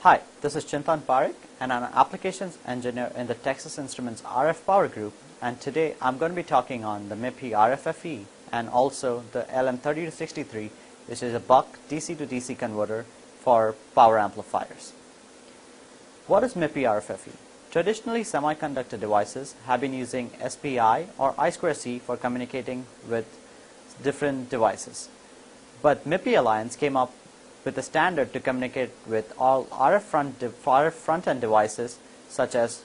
Hi, this is Chintan Parekh and I'm an applications engineer in the Texas Instruments RF Power Group, and today I'm going to be talking on the MIPI RFFE and also the LM3263, which is a buck DC to DC converter for power amplifiers. What is MIPI RFFE? Traditionally, semiconductor devices have been using SPI or I2C for communicating with different devices. But MIPI Alliance came up with a standard to communicate with all RF front-end devices such as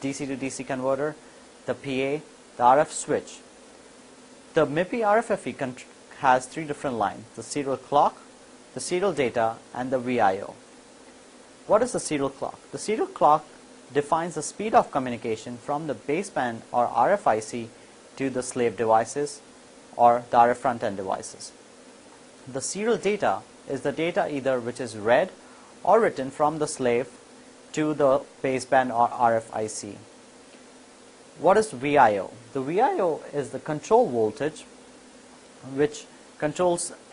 DC to DC converter, the PA, the RF switch. The MIPI RFFE has three different lines: the serial clock, the serial data, and the VIO. What is the serial clock? The serial clock defines the speed of communication from the baseband or RFIC to the slave devices or the RF front-end devices. The serial data is the data either which is read or written from the slave to the baseband or RFIC. What is VIO? The VIO is the control voltage which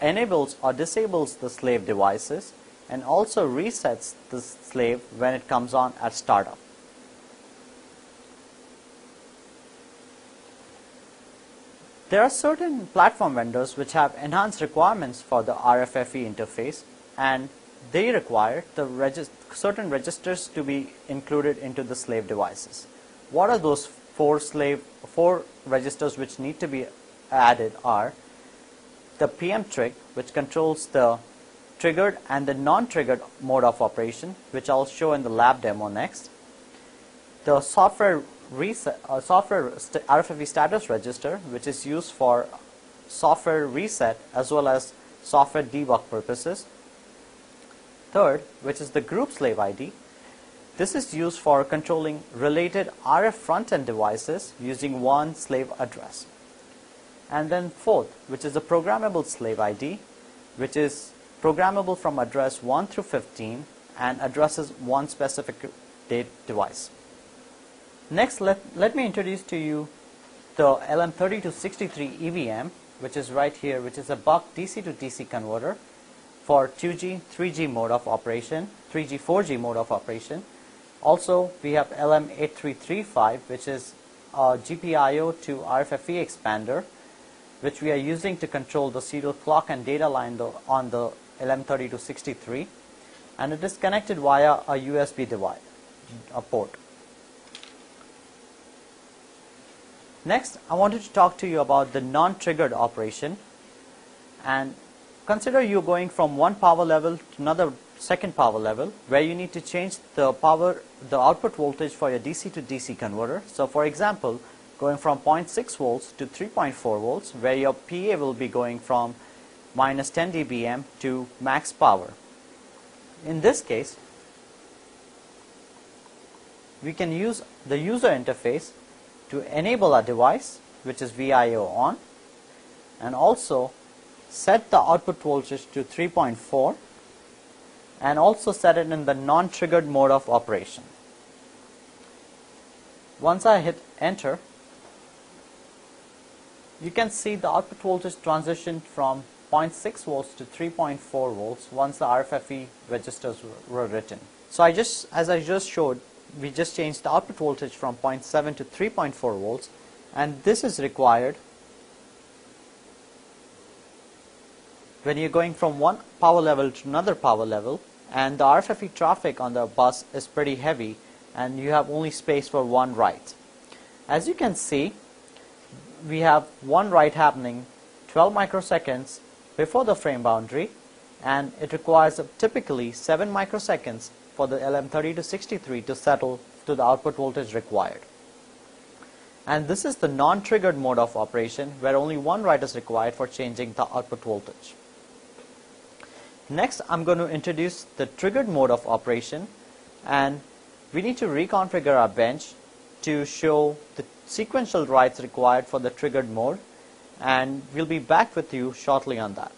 enables or disables the slave devices and also resets the slave when it comes on at startup. There are certain platform vendors which have enhanced requirements for the RFFE interface, and they require the certain registers to be included into the slave devices. What are those four registers which need to be added are the PM trig, which controls the triggered and the non-triggered mode of operation, which I'll show in the lab demo next. The software RFFE status register, which is used for software reset as well as software debug purposes. Third, which is the group slave ID. This is used for controlling related RF front-end devices using one slave address. And then fourth, which is the programmable slave ID, which is programmable from address 1 through 15 and addresses one specific date device. Next, let me introduce to you the LM3263 EVM, which is right here, which is a buck DC to DC converter for 2G, 3G mode of operation, 3G, 4G mode of operation. Also, we have LM8335, which is a GPIO to RFFE expander, which we are using to control the serial clock and data line on the LM3263, and it is connected via a USB device, a port. Next, I wanted to talk to you about the non-triggered operation, and consider you going from one power level to another second power level where you need to change the output voltage for your DC to DC converter. So for example, going from 0.6 volts to 3.4 volts, where your PA will be going from minus 10 dBm to max power. In this case, we can use the user interface to enable a device which is VIO on, and also set the output voltage to 3.4 and also set it in the non-triggered mode of operation. Once I hit enter, you can see the output voltage transitioned from 0.6 volts to 3.4 volts once the RFFE registers were written. So as I just showed, we just changed the output voltage from 0.7 to 3.4 volts, and this is required when you're going from one power level to another power level and the RFFE traffic on the bus is pretty heavy and you have only space for one write. As you can see, we have one write happening 12 microseconds before the frame boundary, and it requires typically 7 microseconds for the LM3263 to settle to the output voltage required. And this is the non-triggered mode of operation where only one write is required for changing the output voltage. Next, I'm going to introduce the triggered mode of operation, and we need to reconfigure our bench to show the sequential writes required for the triggered mode, and we'll be back with you shortly on that.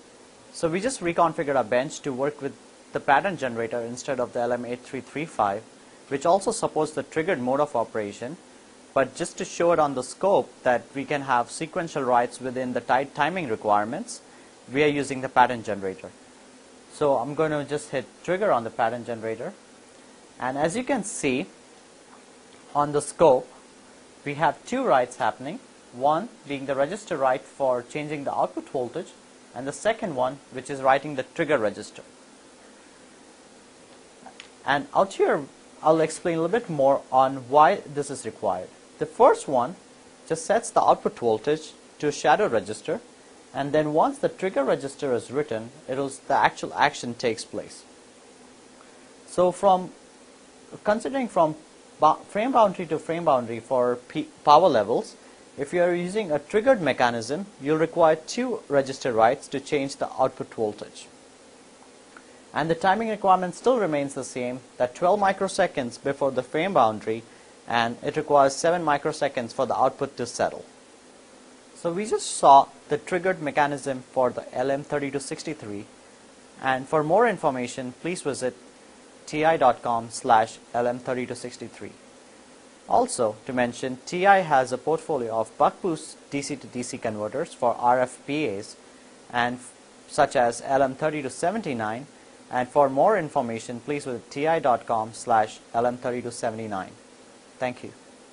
So we just reconfigured our bench to work with the pattern generator instead of the LM8335, which also supports the triggered mode of operation, but just to show it on the scope that we can have sequential writes within the tight timing requirements, we are using the pattern generator. So I'm going to just hit trigger on the pattern generator, And as you can see on the scope, we have two writes happening, one being the register write for changing the output voltage, and the second one which is writing the trigger register. And out here I'll explain a little bit more on why this is required. The first one just sets the output voltage to a shadow register, and then once the trigger register is written, the actual action takes place. So considering from frame boundary to frame boundary for power levels, if you are using a triggered mechanism, you'll require two register writes to change the output voltage. And the timing requirement still remains the same, that 12 microseconds before the frame boundary, and it requires 7 microseconds for the output to settle. So we just saw the triggered mechanism for the LM3263, and for more information please visit ti.com/LM3263. Also to mention, TI has a portfolio of buck boost DC to DC converters for RFPAs and such as LM3279, and for more information please visit ti.com/LM3279. Thank you.